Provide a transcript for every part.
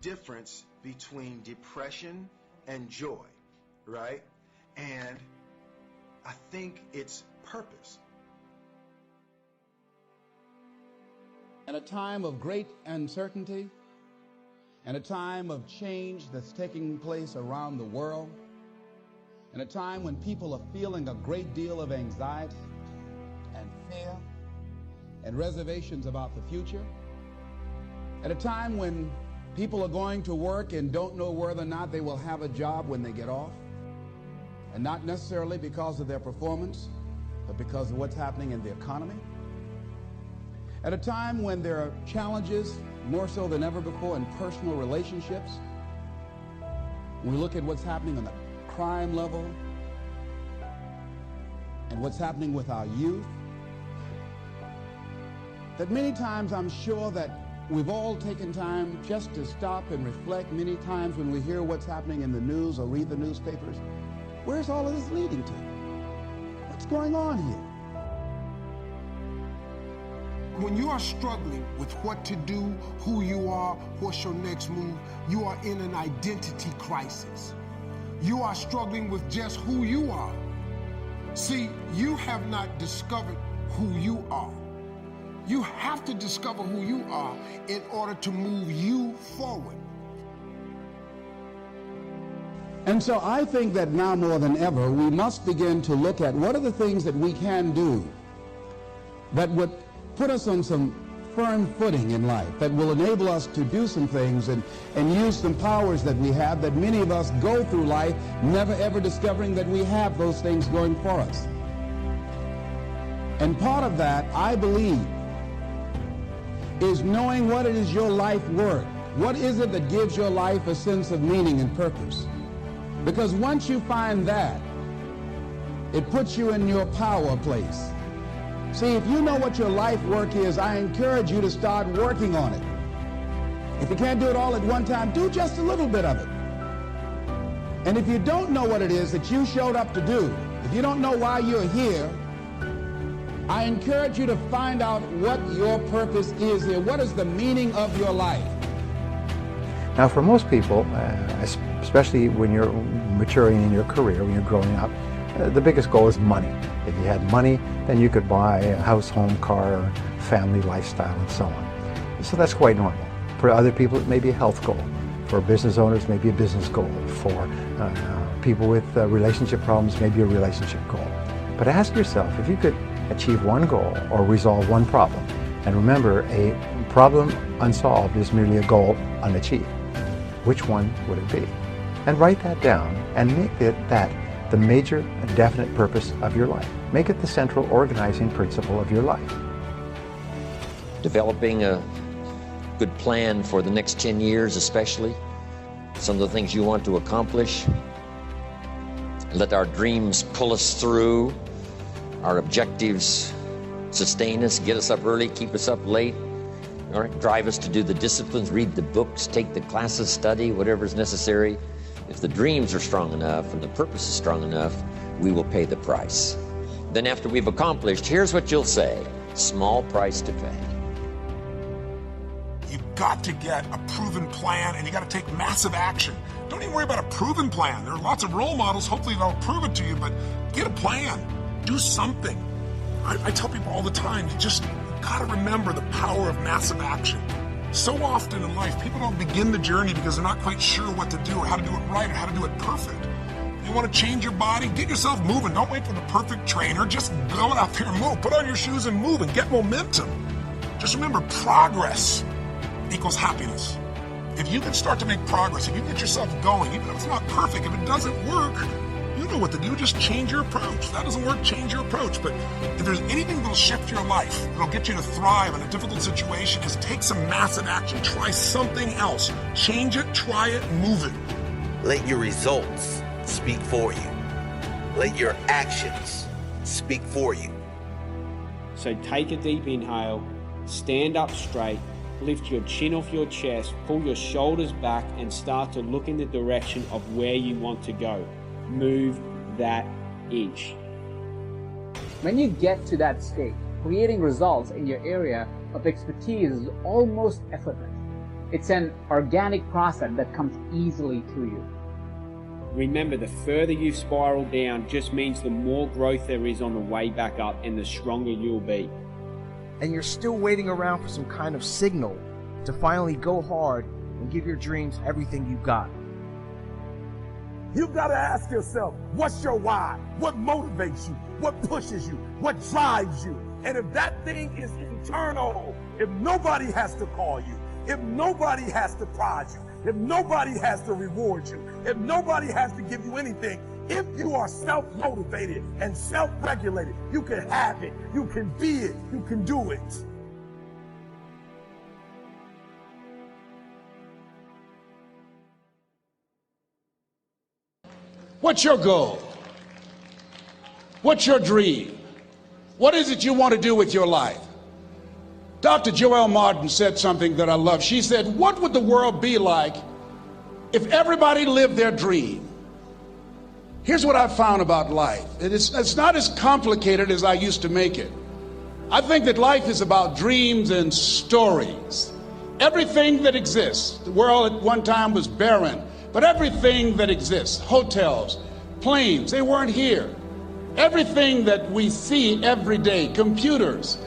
difference between depression and joy, right? And I think it's purpose. In a time of great uncertainty, and a time of change that's taking place around the world, in a time when people are feeling a great deal of anxiety and fear and reservations about the future, at a time when people are going to work and don't know whether or not they will have a job when they get off, and not necessarily because of their performance, but because of what's happening in the economy, at a time when there are challenges more so than ever before in personal relationships, when we look at what's happening on the crime level and what's happening with our youth, that many times I'm sure that we've all taken time just to stop and reflect. Many times when we hear what's happening in the news or read the newspapers, where's all of this leading to? What's going on here? When you are struggling with what to do, who you are, what's your next move, you are in an identity crisis. You are struggling with just who you are. See, you have not discovered who you are. You have to discover who you are in order to move you forward. And so I think that now more than ever, we must begin to look at what are the things that we can do that would put us on some firm footing in life, that will enable us to do some things and use some powers that we have, that many of us go through life never ever discovering that we have those things going for us. And part of that, I believe, is knowing what it is your life worth. What is it that gives your life a sense of meaning and purpose? Because once you find that, it puts you in your power place. See, if you know what your life work is, I encourage you to start working on it. If you can't do it all at one time, do just a little bit of it. And if you don't know what it is that you showed up to do, if you don't know why you're here, I encourage you to find out what your purpose is here. What is the meaning of your life? Now, for most people, especially when you're maturing in your career, when you're growing up, the biggest goal is money. If you had money, then you could buy a house, home, car, family, lifestyle, and so on. So that's quite normal. For other people, it may be a health goal. For business owners, maybe a business goal. For people with relationship problems, maybe a relationship goal. But ask yourself, if you could achieve one goal or resolve one problem, and remember, a problem unsolved is merely a goal unachieved. Which one would it be? And write that down and make that the major and definite purpose of your life. Make it the central organizing principle of your life. Developing a good plan for the next 10 years, especially some of the things you want to accomplish. Let our dreams pull us through, our objectives sustain us, get us up early, keep us up late, all right, drive us to do the disciplines, read the books, take the classes, study, whatever is necessary. If the dreams are strong enough and the purpose is strong enough, we will pay the price. Then after we've accomplished, here's what you'll say: small price to pay. You've got to get a proven plan, and you got to take massive action. Don't even worry about a proven plan. There are lots of role models. Hopefully they'll prove it to you, but get a plan. Do something. I tell people all the time, you just got to remember the power of massive action. So often in life, people don't begin the journey because they're not quite sure what to do or how to do it right or how to do it perfect. You want to change your body? Get yourself moving. Don't wait for the perfect trainer. Just go out there and move. Put on your shoes and move and get momentum. Just remember, progress equals happiness. If you can start to make progress, if you get yourself going, even if it's not perfect, if it doesn't work, you know what to do. Just change your approach. That doesn't work, change your approach. But if there's anything that'll shift your life, that'll get you to thrive in a difficult situation, is take some massive action. Try something else. Change it, try it, move it. Let your results speak for you. Let your actions speak for you. So take a deep inhale, stand up straight, lift your chin off your chest, pull your shoulders back, and start to look in the direction of where you want to go. Move that inch. When you get to that state, creating results in your area of expertise is almost effortless. It's an organic process that comes easily to you. Remember, the further you spiral down just means the more growth there is on the way back up and the stronger you'll be. And you're still waiting around for some kind of signal to finally go hard and give your dreams everything you got. You've got to ask yourself, what's your why? What motivates you? What pushes you? What drives you? And if that thing is internal, if nobody has to call you, if nobody has to prize you, if nobody has to reward you, if nobody has to give you anything, if you are self-motivated and self-regulated, you can have it, you can be it, you can do it. What's your goal? What's your dream? What is it you want to do with your life? Dr. Joelle Martin said something that I love. She said, what would the world be like if everybody lived their dream? Here's what I've found about life. It's not as complicated as I used to make it. I think that life is about dreams and stories. Everything that exists, the world at one time was barren, but everything that exists, hotels, planes, they weren't here. Everything that we see every day, computers,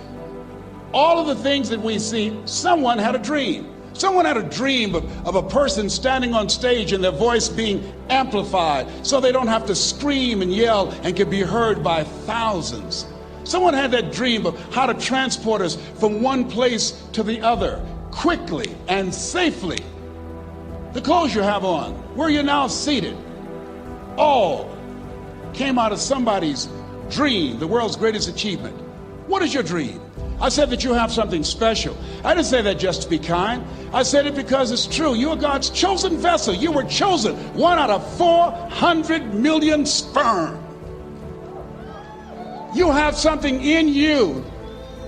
all of the things that we see, someone had a dream. Someone had a dream of a person standing on stage and their voice being amplified so they don't have to scream and yell and can be heard by thousands. Someone had that dream of how to transport us from one place to the other quickly and safely. The clothes you have on, where you're now seated, all came out of somebody's dream, the world's greatest achievement. What is your dream? I said that you have something special. I didn't say that just to be kind. I said it because it's true. You are God's chosen vessel. You were chosen, 1 out of 400 million sperm. You have something in you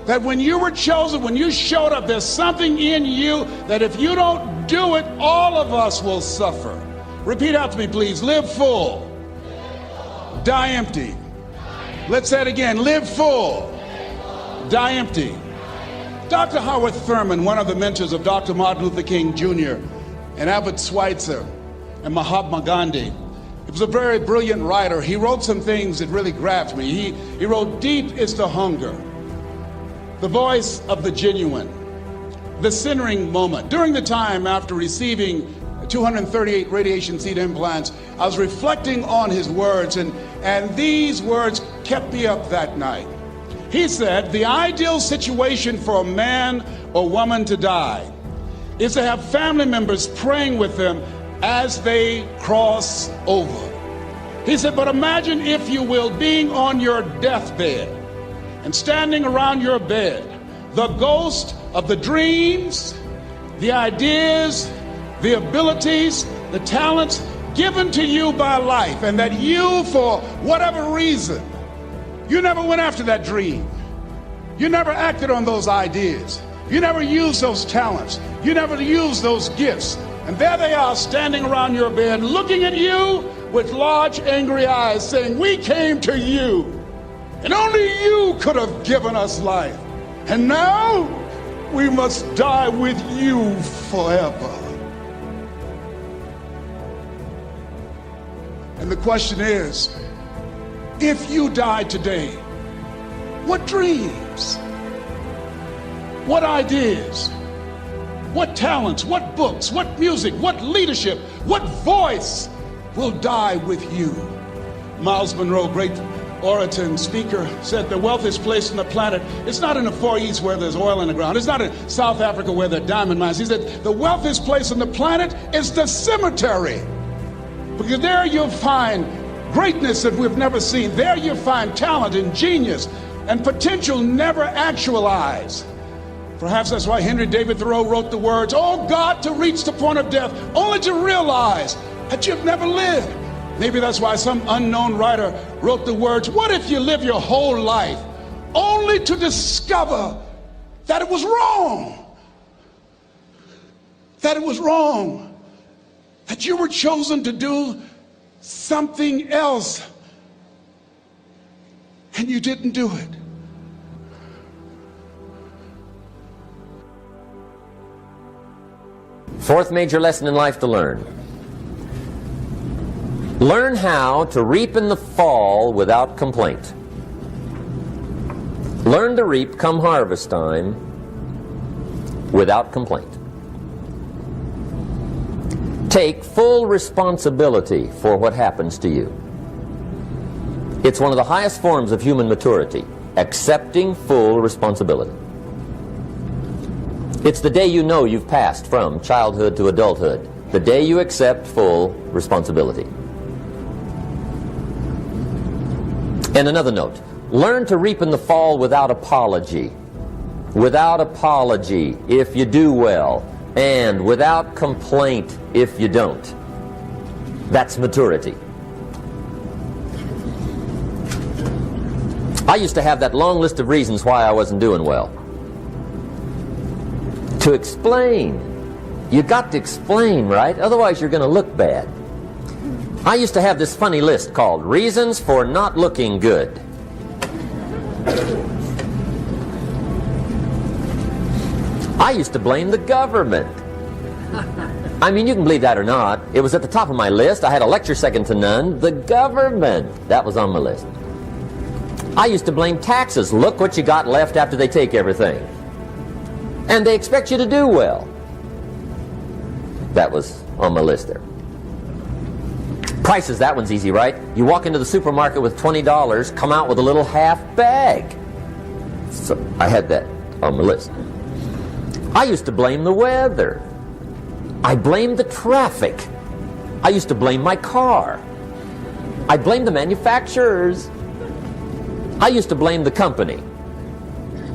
that when you were chosen, when you showed up, there's something in you that if you don't do it, all of us will suffer. Repeat after me, please. Live full. Die empty. Let's say it again. Live full. Die empty. Dr. Howard Thurman, one of the mentors of Dr. Martin Luther King Jr. and Albert Schweitzer and Mahatma Gandhi, he was a very brilliant writer. He wrote some things that really grabbed me. He wrote, deep is the hunger, the voice of the genuine, the centering moment. During the time after receiving 238 radiation seed implants, I was reflecting on his words, and these words kept me up that night. He said, the ideal situation for a man or woman to die is to have family members praying with them as they cross over. He said, but imagine, if you will, being on your deathbed and standing around your bed, the ghost of the dreams, the ideas, the abilities, the talents given to you by life, and that you, for whatever reason, you never went after that dream. You never acted on those ideas. You never used those talents. You never used those gifts. And there they are standing around your bed looking at you with large angry eyes saying, we came to you and only you could have given us life. And now we must die with you forever. And the question is, if you die today, what dreams, what ideas, what talents, what books, what music, what leadership, what voice will die with you? Miles Monroe, great orator and speaker, said the wealthiest place on the planet, it's not in the Far East where there's oil in the ground. It's not in South Africa where there are diamond mines. He said the wealthiest place on the planet is the cemetery, because there you'll find greatness that we've never seen. There you find talent and genius and potential never actualized. Perhaps that's why Henry David Thoreau wrote the words, oh God, to reach the point of death, only to realize that you've never lived. Maybe that's why some unknown writer wrote the words, what if you live your whole life only to discover that it was wrong? That it was wrong. That you were chosen to do something else and you didn't do it. Fourth major lesson in life to learn. Learn how to reap in the fall without complaint. Learn to reap come harvest time without complaint. Take full responsibility for what happens to you. It's one of the highest forms of human maturity, accepting full responsibility. It's the day you know you've passed from childhood to adulthood, the day you accept full responsibility. And another note, learn to reap in the fall without apology. Without apology if you do well, and without complaint if you don't. That's maturity. I used to have that long list of reasons why I wasn't doing well. To explain. You got to explain, right? Otherwise you're going to look bad. I used to have this funny list called Reasons for Not Looking Good. I used to blame the government. I mean, you can believe that or not. It was at the top of my list. I had a lecture second to none. The government. That was on my list. I used to blame taxes. Look what you got left after they take everything. And they expect you to do well. That was on my list there. Prices, that one's easy, right? You walk into the supermarket with $20, come out with a little half bag. So I had that on my list. I used to blame the weather. I blamed the traffic. I used to blame my car. I blamed the manufacturers. I used to blame the company.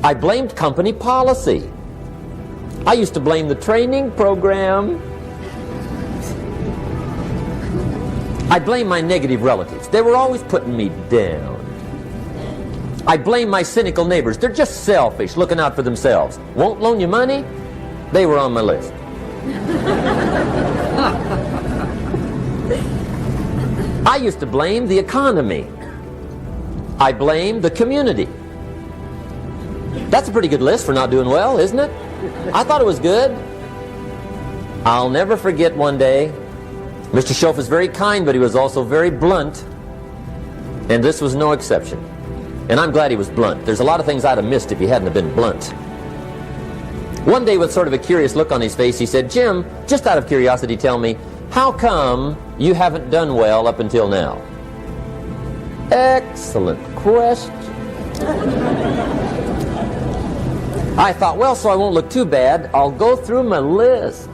I blamed company policy. I used to blame the training program. I blame my negative relatives. They were always putting me down. I blame my cynical neighbors. They're just selfish, looking out for themselves. Won't loan you money? They were on my list. I used to blame the economy. I blamed the community. That's a pretty good list for not doing well, isn't it? I thought it was good. I'll never forget one day, Mr. Schoaf was very kind, but he was also very blunt. And this was no exception. And I'm glad he was blunt. There's a lot of things I'd have missed if he hadn't have been blunt. One day, with sort of a curious look on his face, he said, "Jim, just out of curiosity, tell me, how come you haven't done well up until now?" Excellent question. I thought, well, so I won't look too bad, I'll go through my list.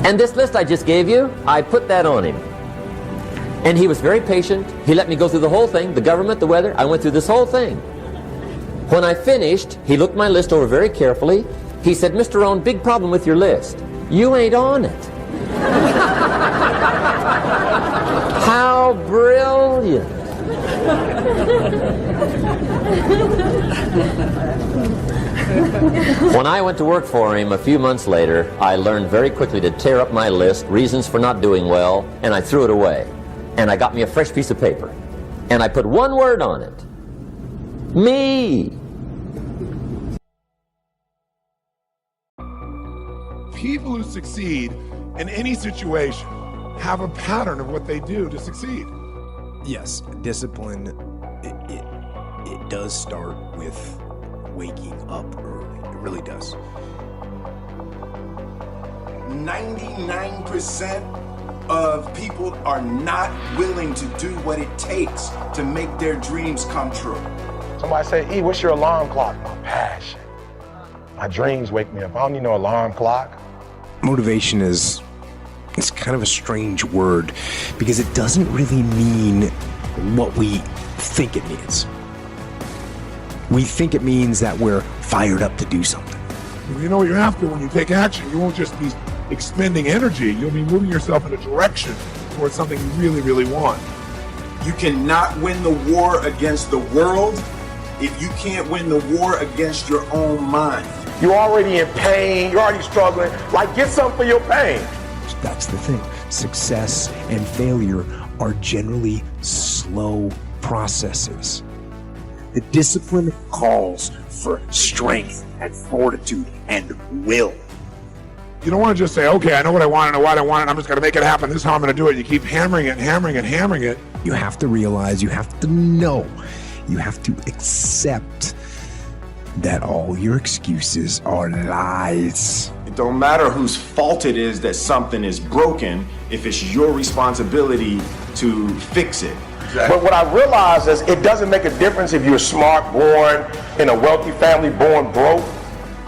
And this list I just gave you, I put that on him. And he was very patient. He let me go through the whole thing, the government, the weather. I went through this whole thing. When I finished, he looked my list over very carefully. He said, "Mr. Rohn, big problem with your list. You ain't on it." How brilliant. When I went to work for him a few months later, I learned very quickly to tear up my list, reasons for not doing well, and I threw it away. And I got me a fresh piece of paper. And I put one word on it. Me. People who succeed in any situation have a pattern of what they do to succeed. Yes, discipline, it does start with waking up early. It really does. 99% of people are not willing to do what it takes to make their dreams come true. Somebody say, "E, what's your alarm clock?" My passion. My dreams wake me up. I don't need no alarm clock. Motivation is kind of a strange word because it doesn't really mean what we think it means. We think it means that we're fired up to do something. You know what you're after when you take action. You won't just be expending energy. You'll be moving yourself in a direction towards something you really, really want. You cannot win the war against the world if you can't win the war against your own mind. You're already in pain. You're already struggling. Like, get something for your pain. That's the thing. Success and failure are generally slow processes. The discipline calls for strength and fortitude and will. You don't want to just say, okay, I know what I want, I know what I want, and I'm just going to make it happen. This is how I'm going to do it. You keep hammering it and hammering it and hammering it. You have to realize, you have to know, you have to accept that all your excuses are lies. It don't matter whose fault it is that something is broken if it's your responsibility to fix it. But what I realize is it doesn't make a difference if you're smart, born in a wealthy family, born broke.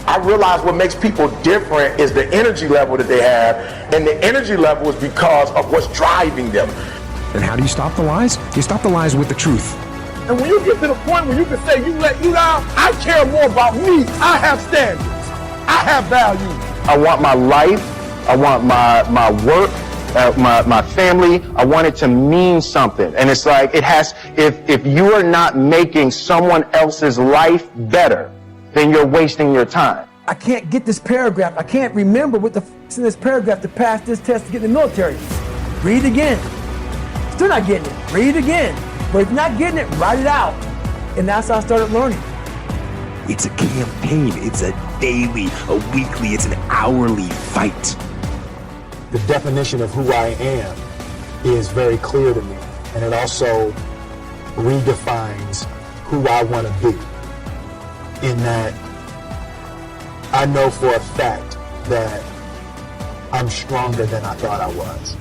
I realize what makes people different is the energy level that they have, and the energy level is because of what's driving them. And how do you stop the lies? You stop the lies with the truth. And when you get to the point where you can say you let you down, I care more about me. I have standards. I have values. I want my life. I want my work. My family, I want it to mean something. And it's like, it has, if you are not making someone else's life better, then you're wasting your time. I can't get this paragraph. I can't remember what the f*** is in this paragraph to pass this test to get in the military. Read it again. Still not getting it. Read it again. But if you're not getting it, write it out. And that's how I started learning. It's a campaign. It's a daily, a weekly, it's an hourly fight. The definition of who I am is very clear to me, and it also redefines who I want to be, in that I know for a fact that I'm stronger than I thought I was.